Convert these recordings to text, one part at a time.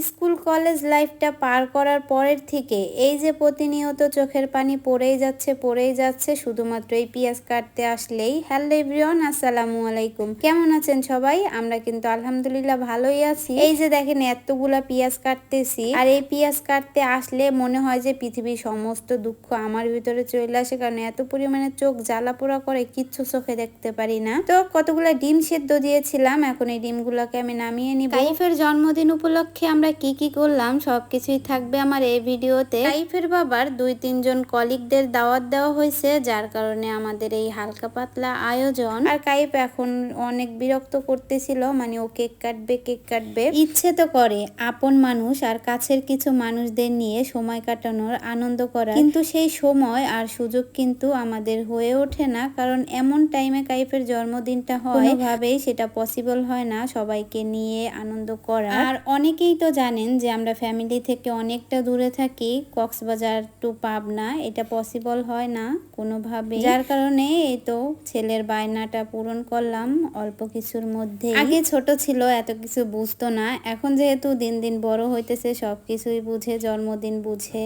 School college লাইফটা পার করার পরের থেকে এই যে প্রতিনিয়ত চোখের পানি পড়েই যাচ্ছে শুধুমাত্র এই পেঁয়াজ কাটতে আসলেই। হ্যালো এভরিওয়ান, আসসালামু আলাইকুম। কেমন আছেন সবাই? আমরা কিন্তু আলহামদুলিল্লাহ ভালোই আছি। এই যে দেখেন এতগুলা পেঁয়াজ কাটতেছি, আর এই পেঁয়াজ কাটতে আসলে মনে হয় যে পৃথিবীর সমস্ত দুঃখ আমার ভিতরে চলে আসে, কারণ এত পরিমাণে চোখ জ্বালা পোড়া করে কিচ্ছু চোখে দেখতে পারি না। তো কতগুলা ডিম সেদ্ধ দিয়েছিলাম, এখন এই ডিমগুলোকে আমি নামিয়ে নিব। কাইফের জন্মদিন উপলক্ষে আমরা কি করলাম সবকিছুই থাকবে আমার এই ভিডিওতে। কাইফের বাবার 2-3 জন কলিগদের দাওয়াত দেওয়া হয়েছে, যার কারণে আমাদের এই হালকা পাতলা আয়োজন। আর কাইফ এখন অনেক বিরক্ত করতেছিল, মানে ও কেক কাটবে। ইচ্ছে তো করে আপন মানুষ আর কাছের কিছু মানুষদের নিয়ে সময় কাটানোর, আনন্দ করা, কিন্তু সেই সময় আর সুযোগ কিন্তু আমাদের হয়ে ওঠে না, কারণ এমন টাইমে কাইফের জন্মদিনটা হয়, কোনোভাবেই সেটা পসিবল হয় না সবাইকে নিয়ে আনন্দ করা। আর অনেকেই তো জানেন যে আমরা ফ্যামিলি থেকে অনেকটা দূরে থাকি, কক্সবাজার টু পাবনা, এটা পসিবল হয় না কোনোভাবে, যার কারণে এই তো ছেলের বায়নাটা পূরণ করলাম অল্প কিছুর মধ্যে। আগে ছোট ছিল, এত কিছু বুঝতো না, এখন যেহেতু দিন দিন বড় হইতেছে সব কিছুই বুঝে, জন্মদিন বুঝে,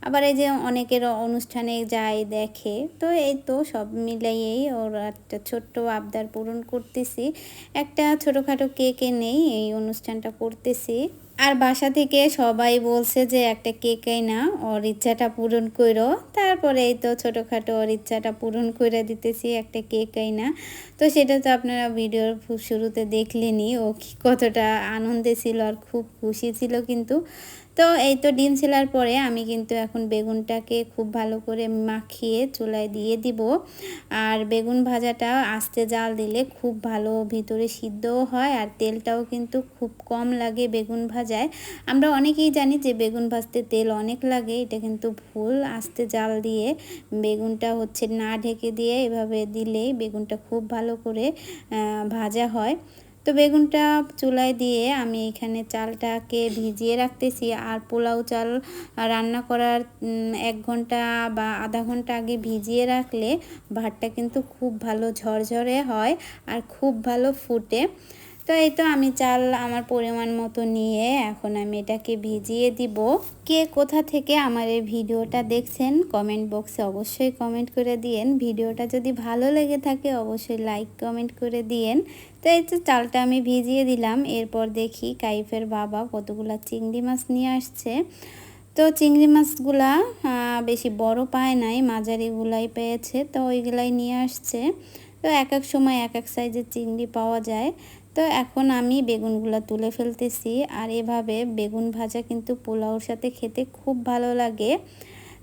আবার এই যে অনেকের অনুষ্ঠানে যায় দেখে, তো এই তো সব মিলাইয়েই ওর একটা ছোট্ট আবদার পূরণ করতেছি। একটা ছোটোখাটো কেক এনেই এই অনুষ্ঠানটা করতেছি। আর বাসা থেকে সবাই বলছে যে একটা কেক না, ওর ইচ্ছাটা পূরণ করো। তারপরে এই তো ছোটোখাটো ওর ইচ্ছাটা পূরণ করে দিতেছি, একটা কেক না। তো সেটা তো আপনারা ভিডিওর খুব শুরুতে দেখলেনি ও কতটা আনন্দে ছিল আর খুব খুশি ছিল কিন্তু। তো এই তো ডিম ছেলার পরে আমি কিন্তু এখন বেগুনটাকে খুব ভালো করে মাখিয়ে চুলায় দিয়ে দিব। আর বেগুন ভাজাটা আস্তে জাল দিলে খুব ভালো ভিতরে সিদ্ধও হয়, আর তেলটাও কিন্তু খুব কম লাগে বেগুন ভাজায়। আমরা অনেকেই জানি যে বেগুন ভাজতে তেল অনেক লাগে, এটা কিন্তু ভুল। আস্তে জাল দিয়ে বেগুনটা না ঢেকে দিয়ে এভাবে দিলেই বেগুনটা খুব ভালো করে ভাজা হয়। তো বেগুনটা চুলায় দিয়ে আমি এখানে চালটাকে ভিজিয়ে রাখতেছি। আর পোলাও চাল রান্না করার 1 ঘন্টা বা আধা ঘন্টা আগে ভিজিয়ে রাখলে ভাতটা কিন্তু খুব ভালো ঝরঝরে হয় আর খুব ভালো ফুটে। তো এই তো আমি চাল আমার পরিমাণ মতো নিয়ে এখন আমি এটাকে ভিজিয়ে দিব। কে কোথা থেকে আমার এই ভিডিওটা দেখছেন কমেন্ট বক্সে অবশ্যই কমেন্ট করে দিয়েন। ভিডিওটা যদি ভালো লেগে থাকে অবশ্যই লাইক কমেন্ট করে দিয়েন। তো এই তো চালটা আমি ভিজিয়ে দিলাম। এরপর দেখি কাইফের বাবা কতগুলা চিংড়ি মাছ নিয়ে আসছে। তো চিংড়ি মাছগুলা বেশি বড় পায় নাই, মাঝারিগুলাই পেয়েছে, তো ওইগুলাই নিয়ে আসছে। তো এক এক সময় এক এক সাইজের চিংড়ি পাওয়া যায়। তো এখন আমি বেগুনগুলা তুলে ফেলতেছি। আর এভাবে বেগুন ভাজা কিন্তু পোলাওর সাথে খেতে খুব ভালো লাগে।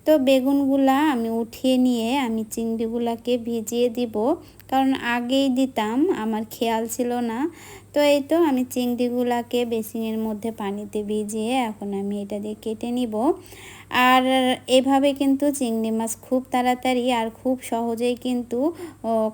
তো বেগুনগুলা আমি উঠিয়ে নিয়ে আমি চিংড়িগুলাকে ভিজিয়ে দিব, কারণ আগেই দিতাম আমার খেয়াল ছিল না। তো এই তো আমি চিংড়িগুলাকে বেসিনের মধ্যে পানিতে ভিজিয়ে এখন আমি এটা দিয়ে কেটে নিব। আর এভাবে কিন্তু চিংড়ি মাছ খুব তাড়াতাড়ি আর খুব সহজেই কিন্তু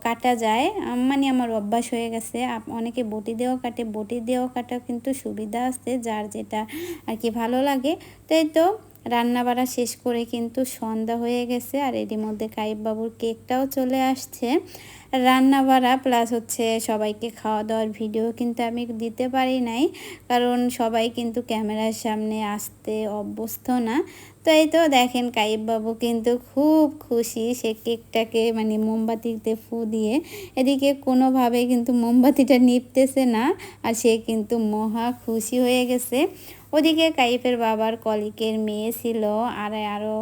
কাটা যায়, মানে আমার অভ্যাস হয়ে গেছে। অনেকে বটি দিয়েও কাটে, বটি দিয়েও কাটা কিন্তু সুবিধা আছে যার যেটা আর কি ভালো লাগে। তো এই তো রান্না বাড়া শেষ করে কিন্তু সন্ধ্যা হয়ে গেছে, আর এরই মধ্যে কাইব বাবুর কেকটাও চলে আসছে। রান্না বাড়া প্লাস সবাইকে খাওয়া দাওয়ার ভিডিও কিন্তু আমি দিতে পারি নাই, কারণ সবাই কিন্তু ক্যামেরার সামনে আসতে অভ্যস্ত না। তো এই তো দেখেন কাইব বাবু কিন্তু খুব খুশি, সে কেকটাকে মানে মোমবাতিতে ফু দিয়ে, এদিকে কোনোভাবে কিন্তু মোমবাতিটা নিভতেছে না, আর সে কিন্তু মহা খুশি হয়ে গেছে। ওদিকে কাইফের বাবার কলিকের মেয়ে ছিল, আর আরও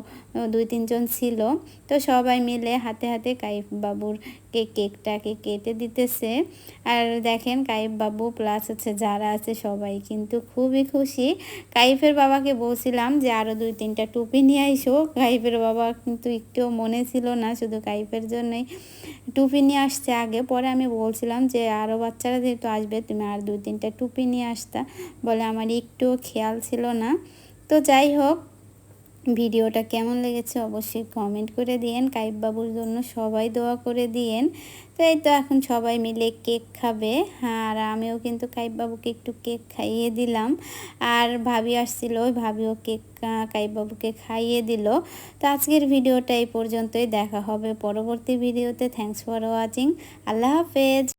2-3 জন ছিল। তো সবাই মিলে হাতে হাতে কাইফ বাবুর কেকটাকে কেটে দিতেছে। আর দেখেন কাইফ বাবু প্লাস যারা আছে সবাই কিন্তু খুবই খুশি। কাইফের বাবাকে বলছিলাম যে আরও 2-3টা টুপি নিয়ে আইসো, কাইফের বাবা কিন্তু একটুও মনে ছিল না, শুধু কাইফের জন্যই টুপি নিয়ে আসছে আগে। পরে আমি বলছিলাম যে আরও বাচ্চারা যেহেতু আসবে তুমি আর 2-3টা টুপি নিয়ে আসতা, বলে আমার একটুও খেয়াল ছিল না। তো যাই হোক, ভিডিওটা কেমন লেগেছে অবশ্যই কমেন্ট করে দিয়েন। কাইফ বাবুর জন্য সবাই দোয়া করে দিয়েন। তো এই তো এখন সবাই মিলে কেক খাবে, আর আমিও কিন্তু কাইফ বাবুকে একটু কেক খাইয়ে দিলাম। আর ভাবি আসছিল, ওই ভাবিও কেক কাইফ বাবুকে খাইয়ে দিল। তো আজকের ভিডিওটা এই পর্যন্তই, দেখা হবে পরবর্তী ভিডিওতে। থ্যাংকস ফর ওয়াচিং, আল্লাহ হাফেজ।